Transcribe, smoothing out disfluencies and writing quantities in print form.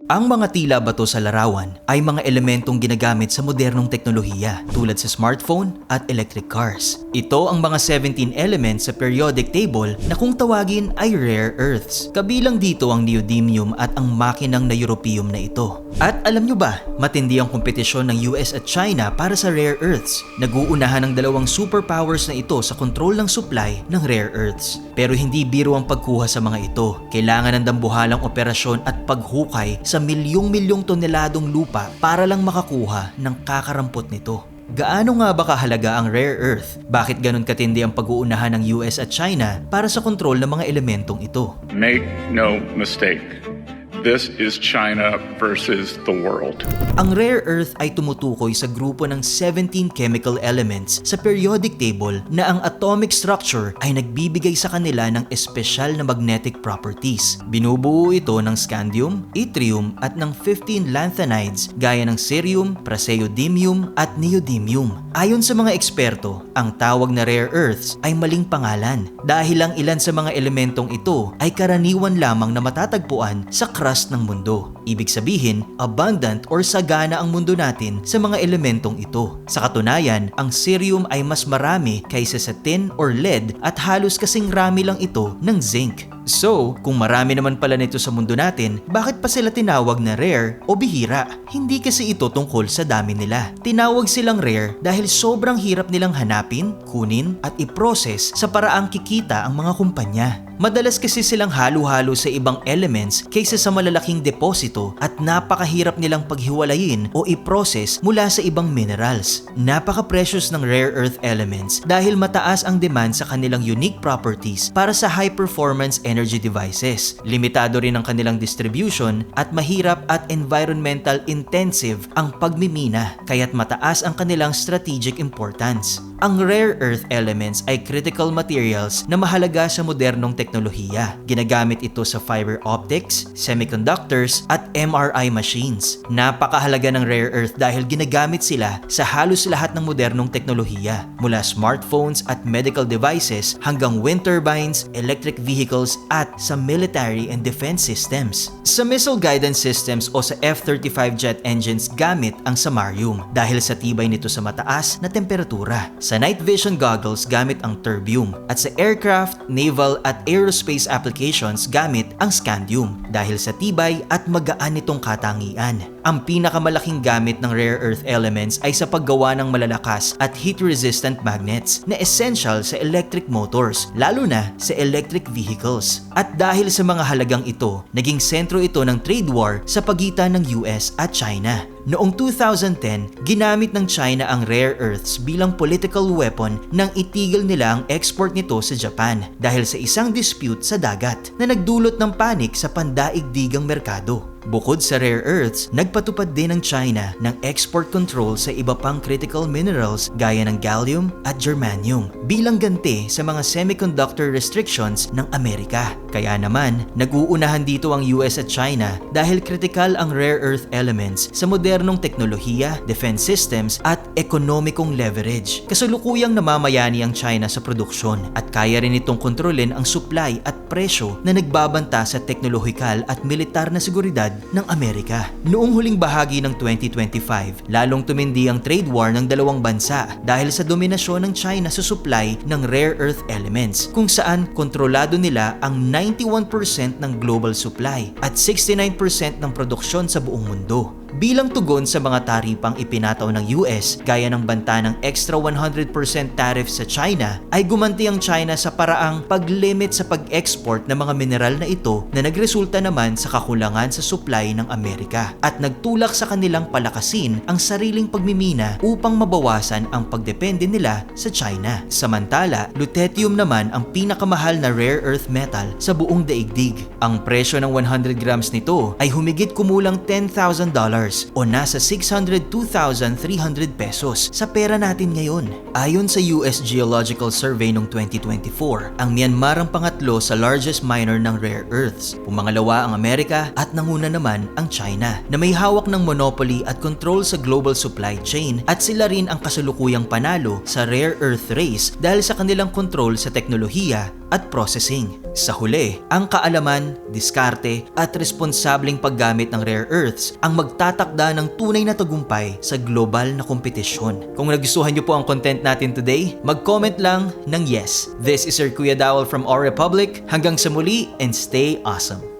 Ang mga tila bato sa larawan ay mga elementong ginagamit sa modernong teknolohiya tulad sa smartphone at electric cars. Ito ang mga 17 elements sa periodic table na kung tawagin ay rare earths. Kabilang dito ang neodymium at ang makinang na europium na ito. At alam nyo ba, matindi ang kompetisyon ng US at China para sa rare earths. Nag-uunahan ang dalawang superpowers na ito sa kontrol ng supply ng rare earths. Pero hindi biro ang pagkuha sa mga ito. Kailangan ng dambuhalang operasyon at paghukay sa milyong-milyong toneladong lupa para lang makakuha ng kakarampot nito. Gaano nga ba kahalaga ang rare earth? Bakit ganun katindi ang pag-uunahan ng US at China para sa kontrol ng mga elementong ito? Make no mistake. This is China versus the world. Ang rare earth ay tumutukoy sa grupo ng 17 chemical elements sa periodic table na ang atomic structure ay nagbibigay sa kanila ng espesyal na magnetic properties. Binubuo ito ng scandium, yttrium at ng 15 lanthanides gaya ng cerium, praseodymium at neodymium. Ayon sa mga eksperto, ang tawag na rare earths ay maling pangalan dahil ang ilan sa mga elementong ito ay karaniwan lamang na matatagpuan sa crust ng mundo. Ibig sabihin, abundant or sagana ang mundo natin sa mga elementong ito. Sa katunayan, ang cerium ay mas marami kaysa sa tin or lead at halos kasing rami lang ito ng zinc. So, kung marami naman pala nito sa mundo natin, bakit pa sila tinawag na rare o bihira? Hindi kasi ito tungkol sa dami nila. Tinawag silang rare dahil sobrang hirap nilang hanapin, kunin at i-process sa paraang kikita ang mga kumpanya. Madalas kasi silang halo-halo sa ibang elements kaysa sa malalaking deposito at napakahirap nilang paghiwalayin o i-process mula sa ibang minerals. Napaka-precious ng rare earth elements dahil mataas ang demand sa kanilang unique properties para sa high-performance energy devices. Limitado rin ang kanilang distribution at mahirap at environmental intensive ang pagmimina kaya't mataas ang kanilang strategic importance. Ang rare earth elements ay critical materials na mahalaga sa modernong teknolohiya. Ginagamit ito sa fiber optics, semiconductors at MRI machines. Napakahalaga ng rare earth dahil ginagamit sila sa halos lahat ng modernong teknolohiya, mula smartphones at medical devices hanggang wind turbines, electric vehicles at sa military and defense systems. Sa missile guidance systems o sa F-35 jet engines gamit ang samarium dahil sa tibay nito sa mataas na temperatura. Sa night vision goggles gamit ang terbium at sa aircraft, naval at aerospace applications gamit ang scandium dahil sa tibay at magaan nitong katangian. Ang pinakamalaking gamit ng rare earth elements ay sa paggawa ng malalakas at heat-resistant magnets na essential sa electric motors, lalo na sa electric vehicles. At dahil sa mga halagang ito, naging sentro ito ng trade war sa pagitan ng US at China. Noong 2010, ginamit ng China ang rare earths bilang political weapon nang itigil nila ang export nito sa Japan dahil sa isang dispute sa dagat na nagdulot ng panik sa pandaigdigang merkado. Bukod sa rare earths, nagpatupad din ng China ng export control sa iba pang critical minerals gaya ng gallium at germanium bilang ganti sa mga semiconductor restrictions ng Amerika. Kaya naman, nag-uunahan dito ang US at China dahil kritikal ang rare earth elements sa modernong teknolohiya, defense systems at ekonomikong leverage. Kasalukuyang namamayani ang China sa produksyon at kaya rin itong kontrolin ang supply at presyo na nagbabanta sa teknolohikal at militar na seguridad ng Amerika. Noong huling bahagi ng 2025, lalong tumindi ang trade war ng dalawang bansa dahil sa dominasyon ng China sa supply ng rare earth elements, kung saan kontrolado nila ang 91% ng global supply at 69% ng produksyon sa buong mundo. Bilang tugon sa mga taripang ipinataw ng US gaya ng banta ng extra 100% tariff sa China, ay gumanti ang China sa paraang pag-limit sa pag-export ng mga mineral na ito na nagresulta naman sa kakulangan sa supply ng Amerika at nagtulak sa kanilang palakasin ang sariling pagmimina upang mabawasan ang pagdepende nila sa China. Samantala, lutetium naman ang pinakamahal na rare earth metal sa buong daigdig. Ang presyo ng 100 grams nito ay humigit kumulang $10,000 o nasa 602,300 pesos sa pera natin ngayon. Ayon sa US Geological Survey noong 2024, ang Myanmar ang pangatlo sa largest miner ng rare earths. Pumangalawa ang Amerika at nanguna naman ang China na may hawak ng monopoly at control sa global supply chain at sila rin ang kasalukuyang panalo sa rare earth race dahil sa kanilang kontrol sa teknolohiya, at processing. Sa huli, ang kaalaman, diskarte at responsableng paggamit ng rare earths ang magtatakda ng tunay na tagumpay sa global na kompetisyon. Kung nagustuhan niyo po ang content natin today, mag-comment lang ng yes. This is your Kuya Dawal from Our Republic. Hanggang sa muli and stay awesome.